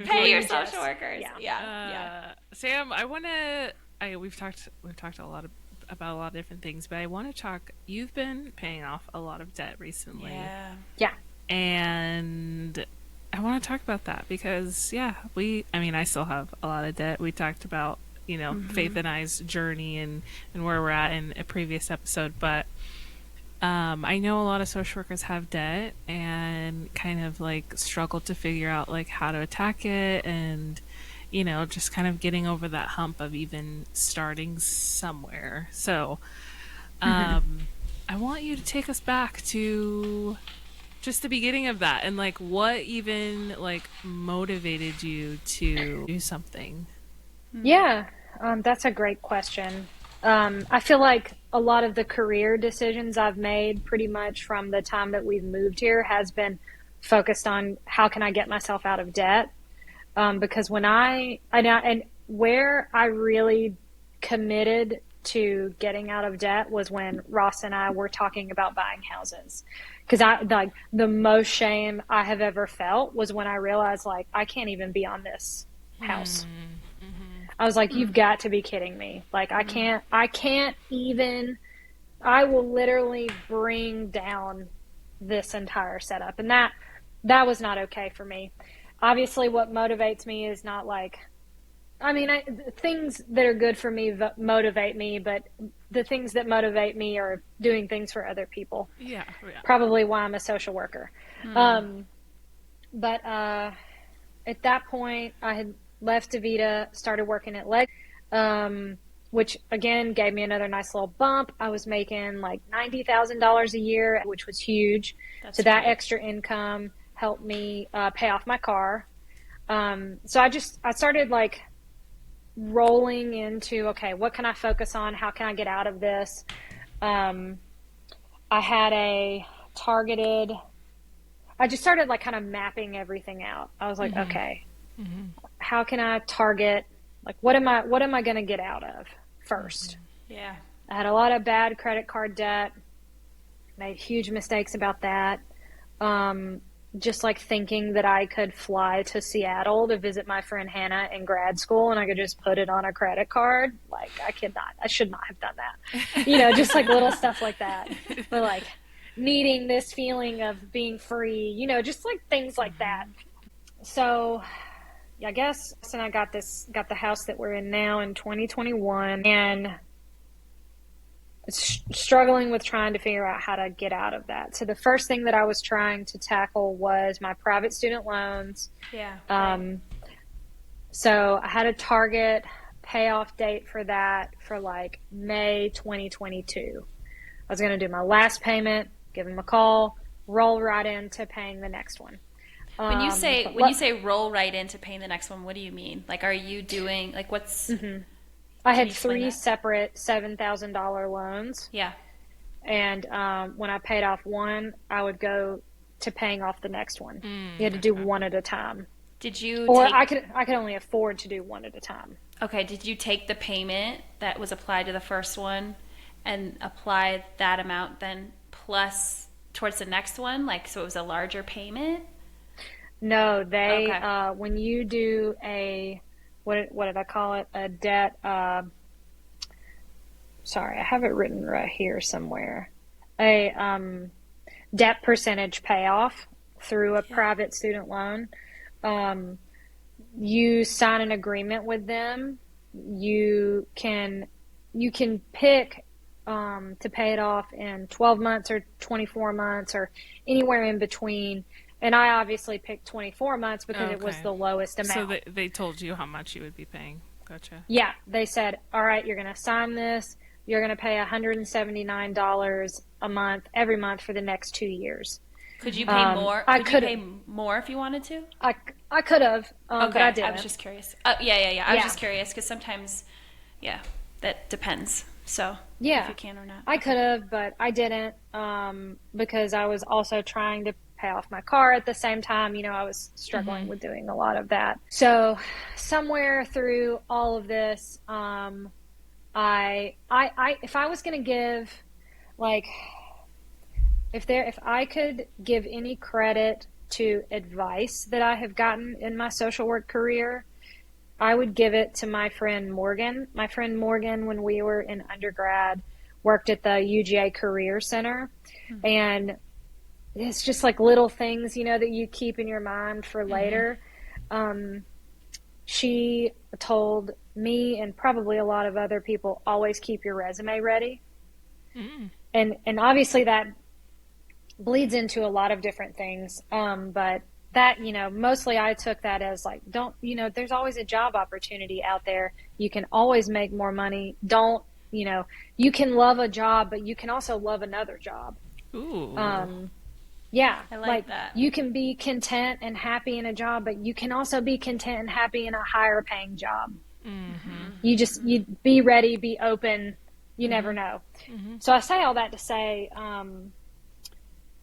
Pay your Just, social workers. yeah. Yeah. Sam, we've talked about a lot of different things, but I want to talk. You've been paying off a lot of debt recently, Yeah. Yeah. and I want to talk about that because I mean, I still have a lot of debt. We talked about Faith and I's journey and where we're at in a previous episode, but I know a lot of social workers have debt and kind of like struggle to figure out like how to attack it and just kind of getting over that hump of even starting somewhere. So, I want you to take us back to just the beginning of that and like what even like motivated you to do something. Yeah, that's a great question. I feel like a lot of the career decisions I've made pretty much from the time that we've moved here has been focused on how can I get myself out of debt. Because when and where I really committed to getting out of debt was when Ross and I were talking about buying houses. Because I like the most shame I have ever felt was when I realized like I can't even be on this house. I was like, you've got to be kidding me. Like I can't even, I will literally bring down this entire setup. And that was not okay for me. Obviously what motivates me is not like, things that are good for me motivate me, but the things that motivate me are doing things for other people. Yeah, yeah. Probably why I'm a social worker. But at that point, I had left DaVita, started working at Leg, which again gave me another nice little bump. I was making like $90,000 a year, which was huge. That's So that great. extra income helped me pay off my car. So I started like rolling into, okay, what can I focus on? How can I get out of this? I had a targeted, I just started like kind of mapping everything out. I was like, okay, how can I target, like, what am I going to get out of first? Yeah. I had a lot of bad credit card debt, made huge mistakes about that. Just like thinking that I could fly to Seattle to visit my friend Hannah in grad school and I could just put it on a credit card. Like I should not have done that. Just like little stuff like that. But like needing this feeling of being free, just like things like that. So yeah, I guess, and I got the house that we're in now in 2021 and struggling with trying to figure out how to get out of that. So the first thing that I was trying to tackle was my private student loans. Yeah. So I had a target payoff date for that for like May 2022. I was going to do my last payment, give them a call, roll right into paying the next one. When you say roll right into paying the next one, what do you mean? Like, are you doing like what's? I Can had you explain three that? separate $7,000 loans. Yeah. And when I paid off one, I would go to paying off the next one. You had to do one at a time, Did you or take? I could only afford to do one at a time. Okay. Did you take the payment that was applied to the first one, and apply that amount then plus towards the next one? Like, so it was a larger payment. No, they Okay. when you do a what did I call it? A debt. Sorry, I have it written right here somewhere. A debt percentage payoff through a Yeah. private student loan. Um, you sign an agreement with them. You can pick to pay it off in 12 months or 24 months or anywhere in between. And I obviously picked 24 months because it was Okay. the lowest So amount. they told you how much you would be paying. Gotcha. Yeah, they said, all right, you're going to sign this. You're going to pay $179 a month every month for the next 2 years. Could you pay more? I Could you could pay more if you wanted to? I could have, but I Okay, I was didn't. just curious. Yeah. I was Yeah, just curious because sometimes, yeah, that depends. So if yeah, you can or not. I Okay. could have, but I didn't because I was also trying to pay off my car at the same time. I was struggling with doing a lot of that. So somewhere through all of this, if I was going to give like if I could give any credit to advice that I have gotten in my social work career, I would give it to my friend Morgan. My friend Morgan, when we were in undergrad, worked at the UGA Career Center. Mm-hmm. And it's just like little things, that you keep in your mind for later. She told me and probably a lot of other people, always keep your resume ready. And obviously that bleeds into a lot of different things. But that, mostly I took that as like, don't, there's always a job opportunity out there. You can always make more money. Don't, you can love a job, but you can also love another job. Ooh. Yeah, I like that. You can be content and happy in a job, but you can also be content and happy in a higher paying job. You be ready, be open. You never know. So I say all that to say,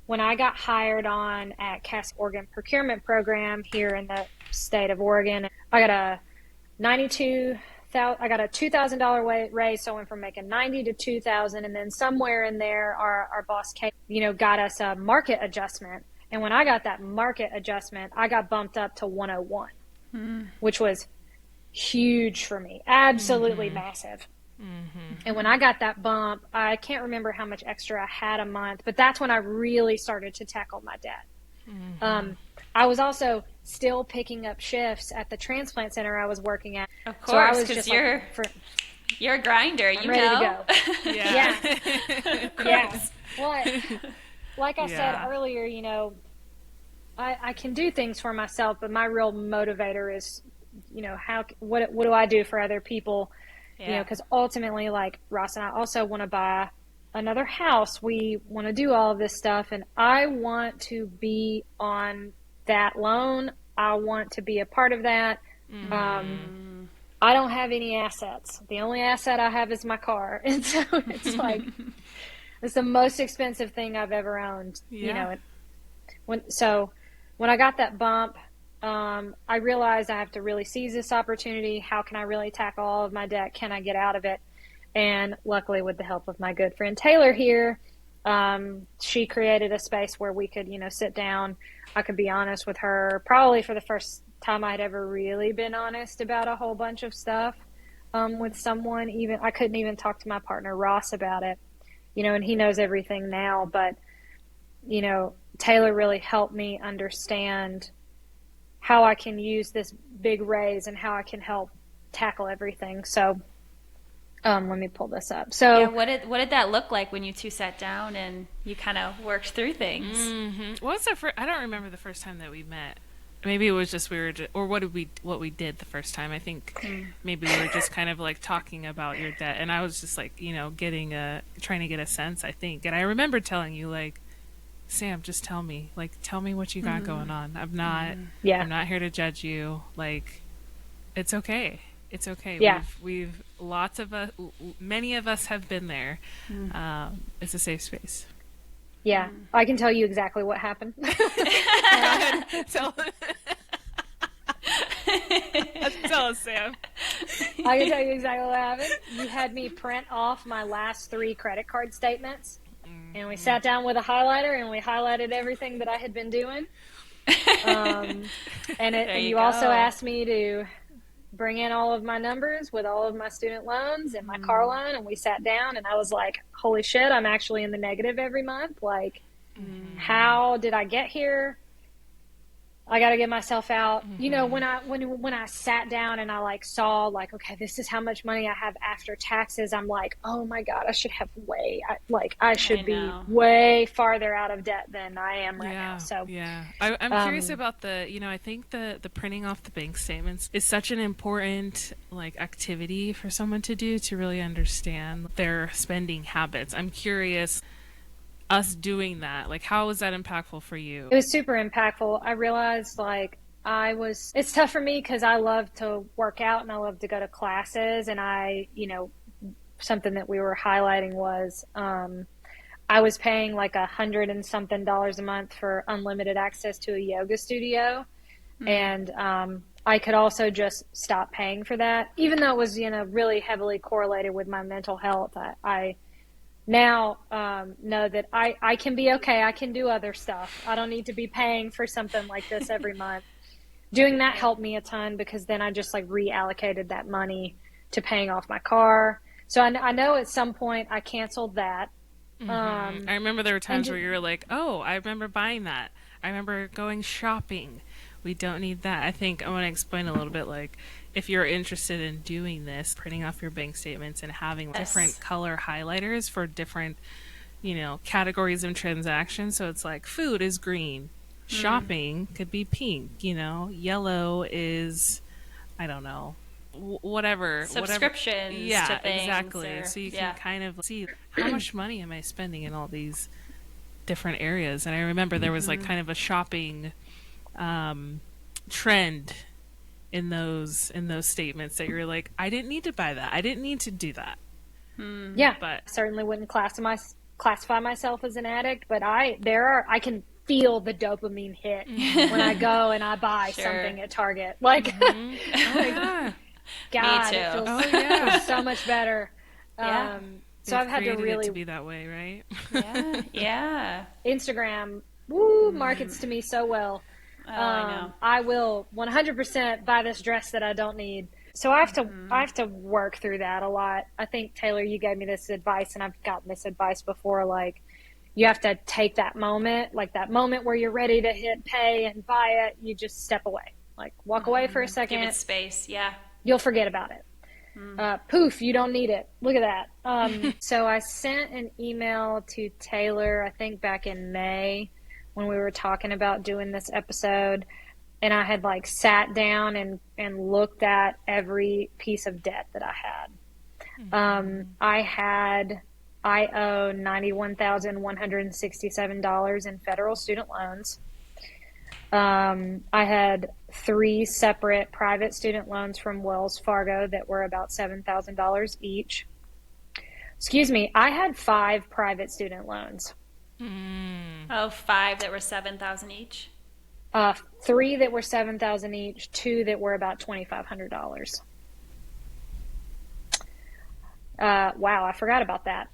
when I got hired on at Cass Oregon procurement program here in the state of Oregon, I got a $2,000 raise, so I went from making 90 to 2,000, and then somewhere in there, our boss Kate, got us a market adjustment. And when I got that market adjustment, I got bumped up to 101, which was huge for me, absolutely massive. And when I got that bump, I can't remember how much extra I had a month, but that's when I really started to tackle my debt. I was also still picking up shifts at the transplant center I was working at. Of course, because so you're a grinder. I'm ready to go. Yeah. Yeah. Well, like I said earlier, I can do things for myself, but my real motivator is, what do I do for other people? Because ultimately, like Ross and I also want to buy another house. We want to do all of this stuff, and I want to be on that loan. I want to be a part of that. I don't have any assets. The only asset I have is my car. And so it's like, it's the most expensive thing I've ever owned, When I got that bump, I realized I have to really seize this opportunity. How can I really tackle all of my debt? Can I get out of it? And luckily, with the help of my good friend Taylor here, she created a space where we could, sit down. I could be honest with her, probably for the first time I'd ever really been honest about a whole bunch of stuff with someone. Even I couldn't even talk to my partner Ross about it, and he knows everything now. But Taylor really helped me understand how I can use this big raise and how I can help tackle everything. So let me pull this up. So what did that look like when you two sat down and you kind of worked through things? What's the first? I don't remember the first time that we met. Maybe it was just or what we did the first time. I think maybe we were just kind of like talking about your debt, and I was just like trying to get a sense. I think, and I remember telling you like, Sam, just tell me what you got going on. I'm not here to judge you. Like, it's okay. It's okay. Yeah. We've lots of us, many of us have been there. It's a safe space. Yeah, I can tell you exactly what happened. Tell us, Sam. I can tell you exactly what happened. You had me print off my last 3 credit card statements, and we sat down with a highlighter and we highlighted everything that I had been doing. And you also asked me to bring in all of my numbers with all of my student loans and my car loan, and we sat down and I was like, holy shit, I'm actually in the negative every month. Like, how did I get here? I got to get myself out. When I sat down and I like saw like, okay, this is how much money I have after taxes. I'm like, oh my God, I should have I should be way farther out of debt than I am right now. So I'm curious about I think the printing off the bank statements is such an important like activity for someone to do to really understand their spending habits. I'm curious, us doing that, like, how was that impactful for you? It was super impactful. I realized it's tough for me because I love to work out and I love to go to classes, and something that we were highlighting was I was paying like $100 and something a month for unlimited access to a yoga studio. And I could also just stop paying for that, even though it was really heavily correlated with my mental health. now know that I can be okay. I can do other stuff. I don't need to be paying for something like this every month. Doing that Right. helped me a ton because then I just like reallocated that money to paying off my car. So I know at some point I canceled that. I remember there were And times just, where you were like, "Oh, I remember buying that. I remember going shopping. We don't need that." I think I want to explain a little bit like if you're interested in doing this, printing off your bank statements and having different Yes. color highlighters for different, categories of transactions. So it's like food is green, shopping could be pink, yellow is I don't know, whatever. Subscriptions to Yeah, things exactly. or So you can yeah. kind of see how much money am I spending in all these different areas. And I remember there was like kind of a shopping um, trend in those statements that you're like, I didn't need to buy that. I didn't need to do that. yeah, But I certainly wouldn't classify myself as an addict, but I can feel the dopamine hit when I go and I buy Sure. something at Target. Like, oh yeah, Me God, it too. feels oh yeah, so much better. Yeah. So they've I've had to created it really to be that way, right? Yeah. Yeah. Instagram, woo, markets to me so well. Oh, I know. I will 100% buy this dress that I don't need. So I have to work through that a lot. I think Taylor, you gave me this advice, and I've gotten this advice before. Like, you have to take that moment, like that moment where you're ready to hit pay and buy it. You just step away, like walk away for a Give it second. space. Yeah. You'll forget about it. Poof, you don't need it. Look at that. So I sent an email to Taylor, I think back in May when we were talking about doing this episode. And I had like sat down and looked at every piece of debt that I had. I owe $91,167 in federal student loans. I had three separate private student loans from Wells Fargo that were about $7,000 each. Excuse me, I had five private student loans. Oh, five that were 7,000 each. Three that were 7,000 each, two that were about $2,500. Wow, I forgot about that.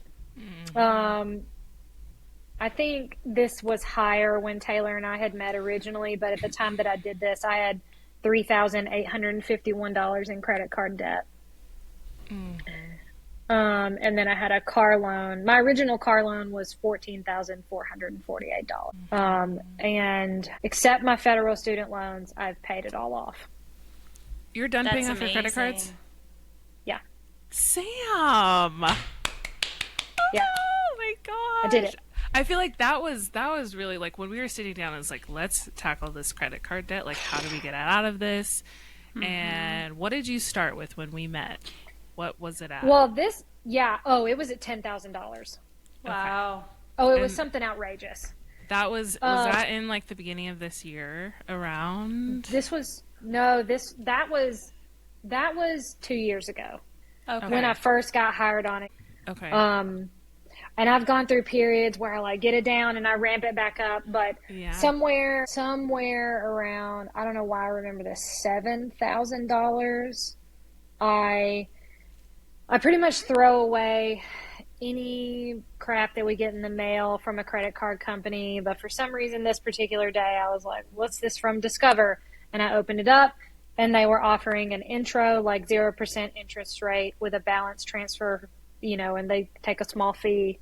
I think this was higher when Taylor and I had met originally, but at the time that I did this, I had $3,851 in credit card debt. And then I had a car loan. My original car loan was $14,448. And except my federal student loans, I've paid it all off. You're done paying That's off your credit cards? amazing. Yeah, Sam. yeah, Oh my I did gosh. it. I feel like that was really like when we were sitting down, it's like, let's tackle this credit card debt. Like, how do we get out of this? And what did you start with when we met? What was it at? Well, yeah. Oh, it was at $10,000. Wow. Oh, it was And something outrageous. was that in like the beginning of this year around? This was no, this that was 2 years ago Okay. when I first got hired on it. Okay. And I've gone through periods where I like get it down and I ramp it back up, but Yeah. somewhere around, I don't know why I remember this, $7,000. I pretty much throw away any crap that we get in the mail from a credit card company, but for some reason this particular day I was like, what's this from Discover? And I opened it up and they were offering an intro like 0% interest rate with a balance transfer, and they take a small fee.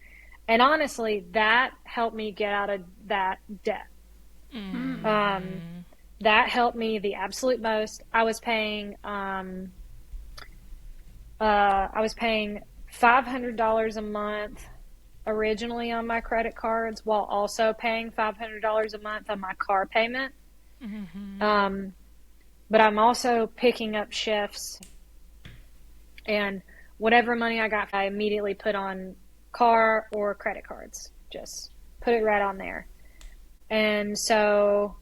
And honestly, that helped me get out of that debt. That helped me the absolute most. I was paying $500 a month originally on my credit cards while also paying $500 a month on my car payment. But I'm also picking up shifts, and whatever money I got, I immediately put on car or credit cards. Just put it right on there. And so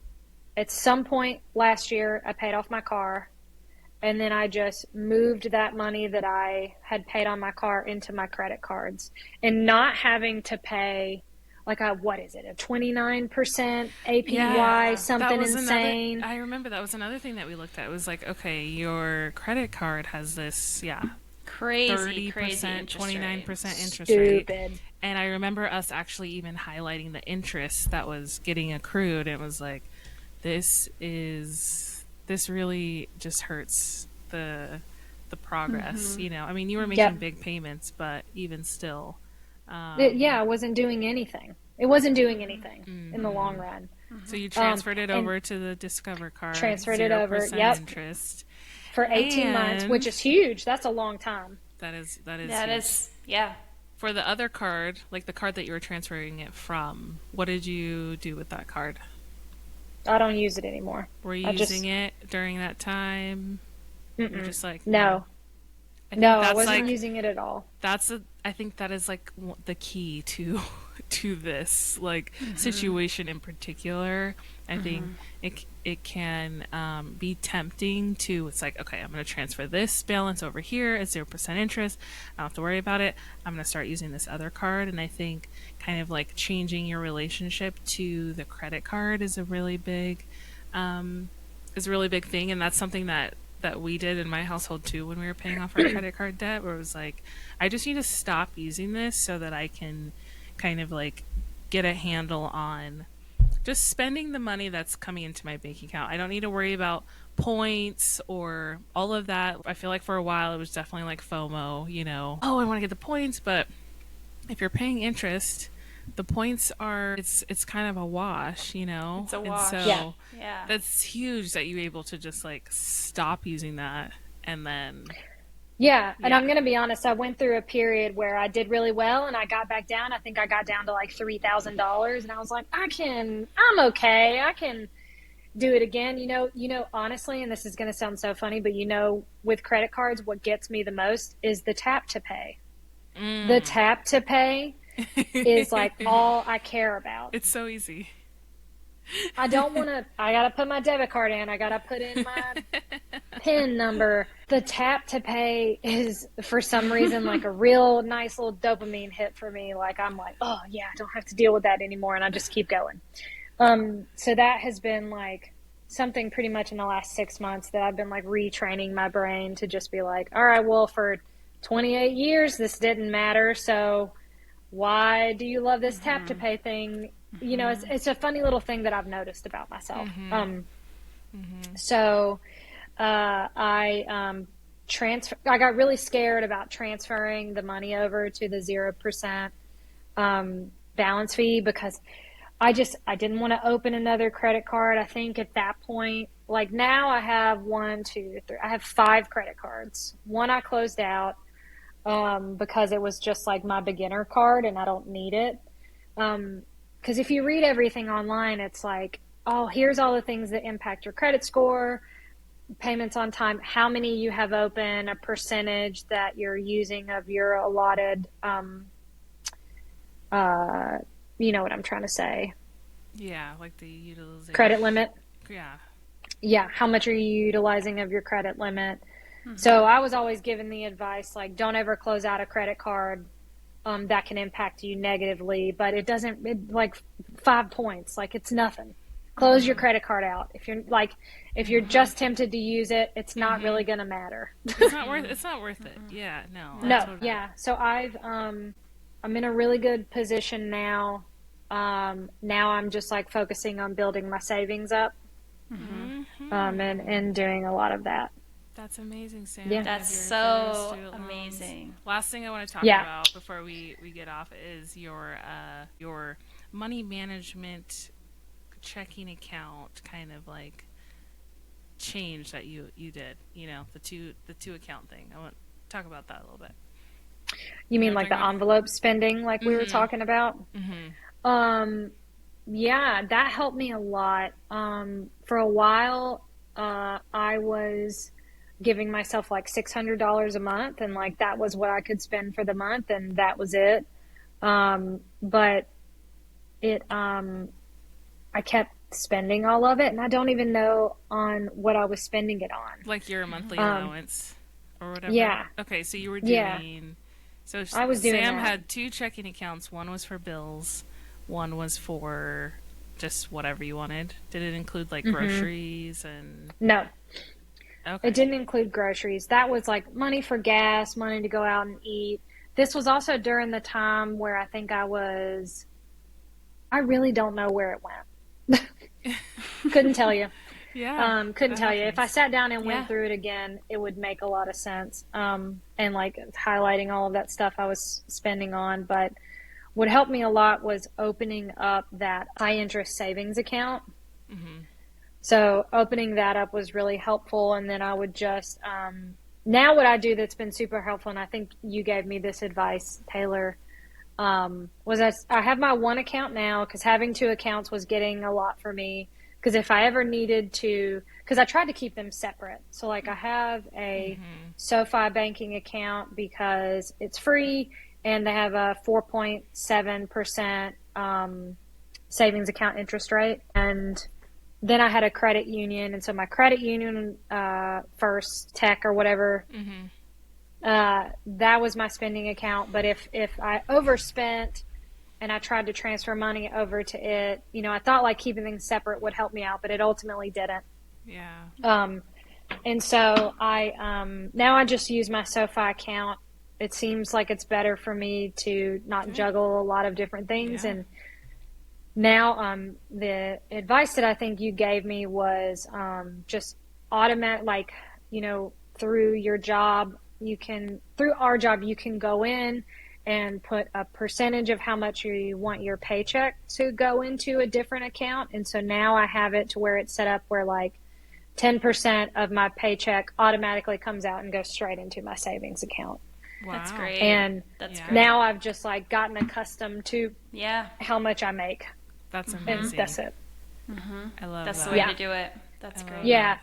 at some point last year, I paid off my car. And then I just moved that money that I had paid on my car into my credit cards, and not having to pay like what is it, a 29% APY, Yeah, that something was insane. I remember that was another thing that we looked at. It was like, okay, your credit card has this, yeah, Crazy, crazy 30%, interest rate. 29% interest rate. Stupid. And I remember us actually even highlighting the interest that was getting accrued. It was like, this really just hurts the progress, you know. I mean, you were making Yep. big payments, but even still, Yeah, I wasn't doing anything. It wasn't doing anything in the long run. so you transferred it And over to the Discover card, transferred it over. 0% Yep. interest. For 18 months, which And is huge. That's a long time. that is That huge. is, yeah. For the other card, like the card that you were transferring it from, what did you do with that card? I don't use it anymore. Were you I using just, it during that time? You're mm-mm. just like, no. No. I No, think I that's wasn't like using it at all. I think that is like the key to to this like situation in particular. I think it can be tempting to, it's like, okay, I'm going to transfer this balance over here at 0% interest. I don't have to worry about it. I'm going to start using this other card. And I think kind of like changing your relationship to the credit card is a really big thing, and that's something that we did in my household too when we were paying off our credit card debt, where it was like, I just need to stop using this so that I can kind of like get a handle on just spending the money that's coming into my bank account. I don't need to worry about points or all of that. I feel like for a while it was definitely like FOMO, you know, oh, I want to get the points, but if you're paying interest, the points are, it's kind of a wash, you know? It's a And wash. Yeah. so Yeah. that's huge that you're able to just like stop using that and then Yeah, and yeah. I'm going to be honest, I went through a period where I did really well and I got back down. I think I got down to like $3,000 and I was like, I'm okay. I can do it again. Honestly, and this is going to sound so funny, but with credit cards, what gets me the most is the tap to pay. The tap to pay is like all I care about. It's so easy. I don't want to, I got to put my debit card in. I got to put in my PIN number. The tap to pay is for some reason like a real nice little dopamine hit for me. Like I'm like, oh yeah, I don't have to deal with that anymore. And I just keep going. So that has been like something pretty much in the last 6 months that I've been like retraining my brain to just be like, all right, well, for 28 years, this didn't matter. So why do you love this tap to pay thing? It's a funny little thing that I've noticed about myself. So I got really scared about transferring the money over to the 0% balance fee because I didn't want to open another credit card. I think at that point, like now I have I have 5 credit cards. One I closed out because it was just like my beginner card and I don't need it. Because if you read everything online, it's like, oh, here's all the things that impact your credit score, payments on time, how many you have open, a percentage that you're using of your allotted, you know what I'm trying to say, Yeah, like the utilization. credit limit. Yeah. Yeah, how much are you utilizing of your credit limit? So I was always given the advice, like, don't ever close out a credit card that can impact you negatively, but like 5 points, like it's nothing. Close your credit card out. If you're just tempted to use it, it's not really going to matter. It's not worth it. Yeah, no. I No, totally. yeah. So I'm in a really good position now. Now I'm just like focusing on building my savings up, and doing a lot of that. That's amazing, Sam. Yeah. You have That's your so federal student loans. amazing. Last thing I want to talk Yeah. about before we get off is your money management checking account kind of like change that you did. You know, the two account thing. I want to talk about that a little bit. You mean wanna like talk the about envelope spending, like we were talking about? Yeah, that helped me a lot. For a while, I was giving myself like $600 a month, and like that was what I could spend for the month, and that was it. But I kept spending all of it, and I don't even know on what I was spending it on. Like your monthly allowance or whatever. Yeah. Okay, so you were Yeah. doing. So I was doing Sam that. had 2 checking accounts. One was for bills. One was for just whatever you wanted. Did it include like groceries and? No. It Okay. didn't include groceries. That was like money for gas, money to go out and eat. This was also during the time where I really don't know where it went. Couldn't tell you. Yeah, Couldn't that tell you. If I happens. sat down and went Yeah. through it again, it would make a lot of sense. And like highlighting all of that stuff I was spending on. But what helped me a lot was opening up that high interest savings account. Hmm. So opening that up was really helpful. And then I would just, now what I do that's been super helpful, and I think you gave me this advice, Taylor, was I have my one account now because having two accounts was getting a lot for me. Because if I ever needed to, because I tried to keep them separate. So, like, I have a Hmm. SoFi banking account because it's free and they have a 4.7% savings account interest rate. And then I had a credit union. And so, my credit union, First Tech or whatever, Hmm. that was my spending account. But if I overspent and I tried to transfer money over to it, I thought like keeping things separate would help me out, but it ultimately didn't. Yeah. Um, and so now I just use my SoFi account. It seems like it's better for me to not Good. juggle a lot of different things. Yeah. And now the advice that I think you gave me was just automatic, like, through your job, through our job, you can go in and put a percentage of how much you want your paycheck to go into a different account. And so now I have it to where it's set up where like 10% of my paycheck automatically comes out and goes straight into my savings account. That's Wow. great. And That's Yeah. great. now I've just like gotten accustomed to Yeah. how much I make, That's and amazing. that's it. I love That's the way that. to Yeah. do it. That's I love great. Yeah. that.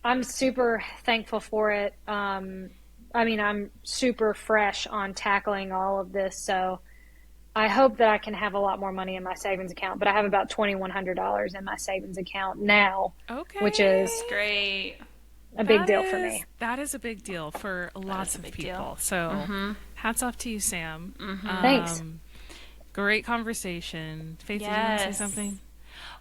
I'm super thankful for it. I mean, I'm super fresh on tackling all of this. So I hope that I can have a lot more money in my savings account, but I have about $2,100 in my savings account now, which Okay. That's is great. a big deal for me. That is a big deal for That is lots a of big deal. people. So, hats off to you, Sam. Thanks. Great conversation. Faith, did you want to say Yes. something?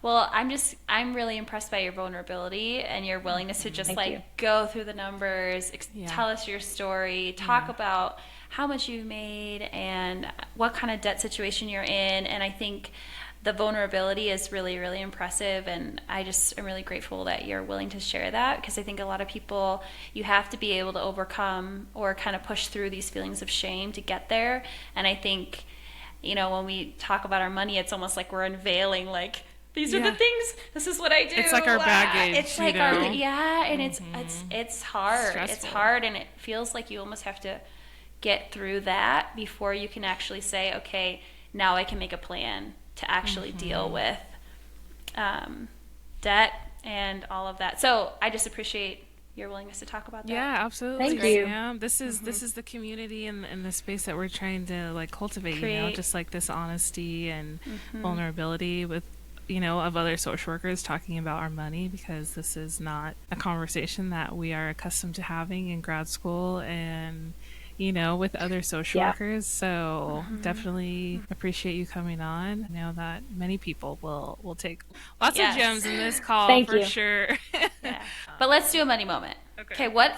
Well, I'm really impressed by your vulnerability and your willingness to just Thank you. like go through the numbers, Yeah. tell us your story, talk Yeah. about how much you've made and what kind of debt situation you're in. And I think the vulnerability is really, really impressive. And I just am really grateful that you're willing to share that because I think a lot of people, you have to be able to overcome or kind of push through these feelings of shame to get there. And I think, when we talk about our money, it's almost like we're unveiling, like, these are the Yeah. things. This is what I do. It's like our baggage, It's like our yeah, and it's hard. It's Stressful. hard, and it feels like you almost have to get through that before you can actually say, okay, now I can make a plan to actually deal with debt and all of that. So I just appreciate your willingness to talk about that. Yeah, absolutely, Thank you. Sam. This is the community and the space that we're trying to like cultivate. Create. Just like this honesty and vulnerability with of other social workers talking about our money because this is not a conversation that we are accustomed to having in grad school and with other social Yeah. workers. So definitely appreciate you coming on. I know that many people will take lots Yes. of gems in this call Thank for you. sure. Yeah. But let's do a money moment. Okay. What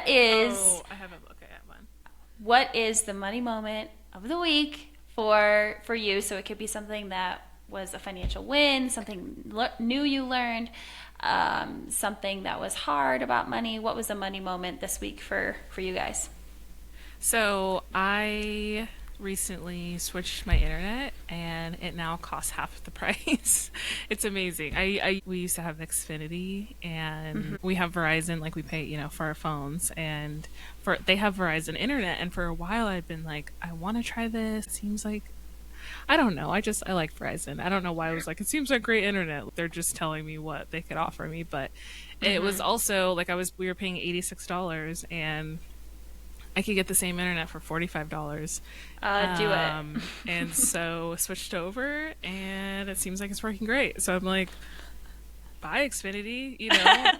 is Oh, I have a okay, I have one. what is the money moment of the week for you? So it could be something that was a financial win, something new you learned, something that was hard about money. What was the money moment this week for you guys? So I recently switched my internet and it now costs half the price. It's amazing. We used to have Xfinity and we have Verizon, like we pay, for our phones and they have Verizon internet and for a while I'd been like, I want to try this. It seems like I don't know. I like Verizon. I don't know why I was like, it seems like great internet. They're just telling me what they could offer me, but it was also like we were paying $86 and I could get the same internet for $45. Do it. And so switched over and it seems like it's working great. So I'm like, bye Xfinity.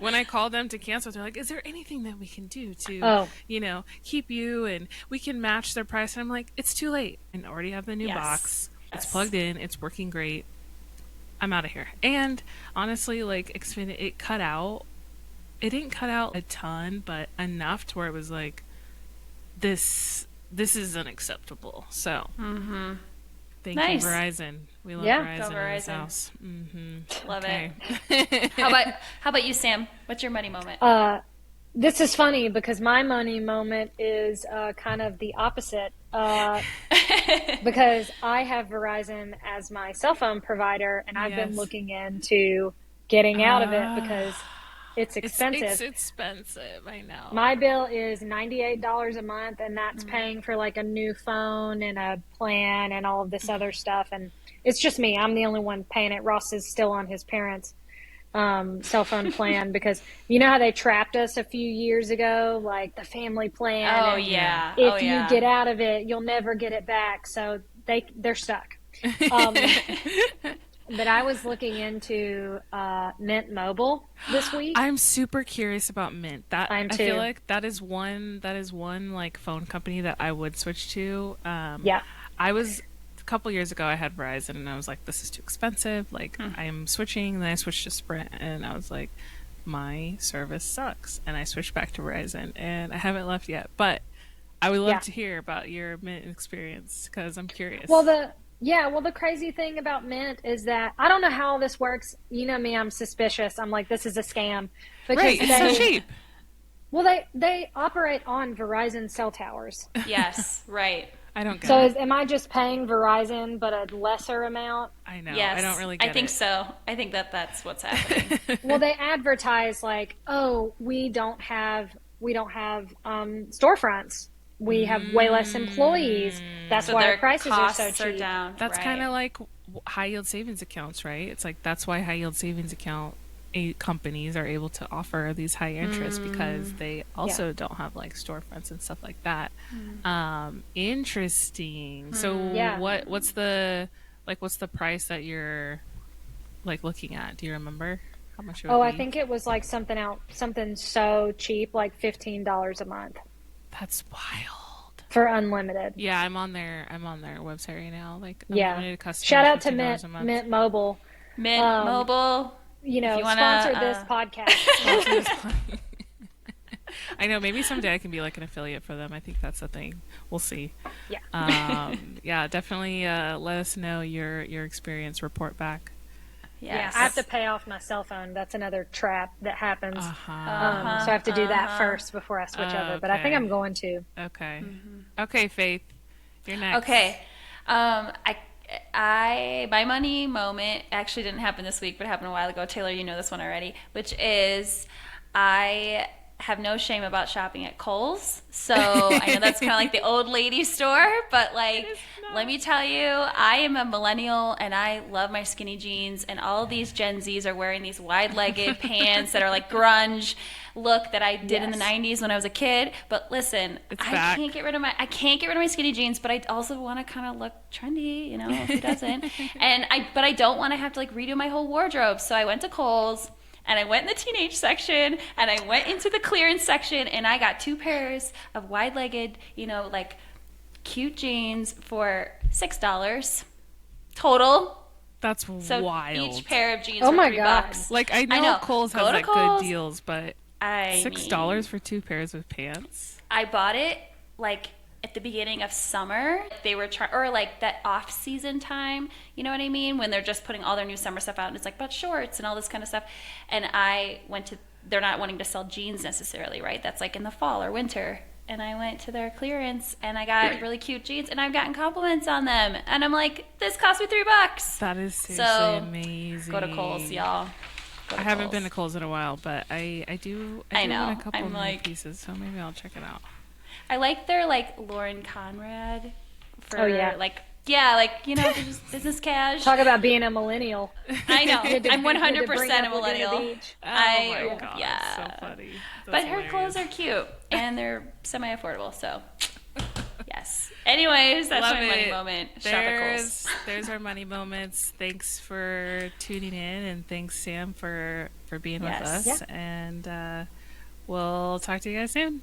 When I call them to cancel, they're like, is there anything that we can do to, Oh. keep you and we can match their price? And I'm like, it's too late. I already have the new Yes. box. It's Yes. plugged in. It's working great. I'm out of here. And honestly, like Xfinity, it cut out it didn't cut out a ton, but enough to where it was like, this is unacceptable. So thank you, Nice. Verizon. We love Yeah. Go Verizon in this Verizon. house. Love Okay. it. How about you, Sam? What's your money moment? This is funny because my money moment is kind of the opposite. Because I have Verizon as my cell phone provider, and I've been Yes. looking into getting out of it Uh, because it's it's expensive. expensive. I know. My bill is $98 a month, and that's Mm. paying for like a new phone and a plan and all of this other stuff. And it's just me. I'm the only one paying it. Ross is still on his parents' cell phone plan because you know how they trapped us a few years ago, like the family plan, Oh and Yeah. yeah. Oh if you yeah. get out of it, you'll never get it back. So they're stuck. Um, but I was looking into Mint Mobile this week. I'm super curious about Mint. That I am I feel too. like that is one like phone company that I would switch to. Yeah, I was a couple years ago I had Verizon and I was like, this is too expensive. Like I'm switching. And then I switched to Sprint and I was like, my service sucks. And I switched back to Verizon and I haven't left yet. But I would love yeah. to hear about your Mint experience because I'm Well, curious. the crazy thing about Mint is that I don't know how all this works. You know me, I'm suspicious. I'm like, this is a scam because Right, it's so cheap. they operate on Verizon cell towers. Yes. Right. I don't get So it. am I just paying Verizon but a lesser amount? I know. I don't Yes. really I get think it. so. I think that's what's happening. Well, they advertise like, oh, we don't have storefronts. We have way less employees. That's So why our their prices are so costs are cheap. down. That's kind Right. of like high yield savings accounts, right? It's like that's why high yield savings account companies are able to offer these high interest because they Yeah. also don't have like storefronts and stuff like that. Interesting. So Yeah. what's the price that you're like looking at? Do you remember how much it would Oh, I be? think it was like something so cheap, like $15 a month That's wild. for unlimited. Yeah, I'm on their website right now. Like Yeah. unlimited Shout customers, out to $15 Mint a month. Mint Mobile. Mint Um, Mobile. If you wanna, sponsor this podcast. I know maybe someday I can be like an affiliate for them. I think that's the thing. We'll see. Yeah. Yeah, definitely let us know your experience. Report back. Yeah, I have to yes. pay off my cell phone. That's another trap that happens. Uh-huh. So I have to do that Uh-huh. first before I switch over. But I think I'm Okay. going to. Okay. Okay, Faith. You're next. Okay. My money moment actually didn't happen this week, but happened a while ago. Taylor, you know this one already, which is I have no shame about shopping at Kohl's. So I know that's kind of like the old lady store, but like, is let not. me tell you, I am a millennial and I love my skinny jeans, and all of these Gen Zs are wearing these wide-legged pants that are like grunge look that I did in the Yes. 90s when I was a kid. But listen, It's I back. can't get rid of my skinny jeans, but I also want to kind of look trendy, who doesn't? But I don't want to have to like redo my whole wardrobe. So I went to Kohl's and I went in the teenage section and I went into the clearance section and I got two pairs of wide-legged, like cute jeans for $6 total. That's So wild. each pair of jeans Oh were my three God. bucks. Like I I know know. Kohl's Go has to like Kohl's. good deals, but I $6 mean, for two pairs of pants. I bought it like at the beginning of summer. They were or like that off season time, you know what I mean? When they're just putting all their new summer stuff out and it's like about shorts and all this kind of stuff. And they're not wanting to sell jeans necessarily, right? That's like in the fall or winter. And I went to their clearance and I got really cute jeans and I've gotten compliments on them. And I'm like, this cost me $3. That is seriously So amazing. go to Kohl's, y'all. Go to I haven't Kohl's. been to Kohl's in a while, but I do I own know. a couple I'm of new like- pieces, so maybe I'll check it out. I like their like Lauren Conrad for Oh, yeah. like just business cash. Talk about being a millennial. I know. You had to- I'm you had to 100% bring a up Laguna millennial. Beach. Oh I my god, yeah. so funny. But That's her clothes hilarious. are cute and they're semi-affordable, so yes. Anyways, that's Love my money it. moment. Shop at Kohl's. There's our money moments. Thanks for tuning in, and thanks Sam for being Yes. with us. Yeah. And we'll talk to you guys soon.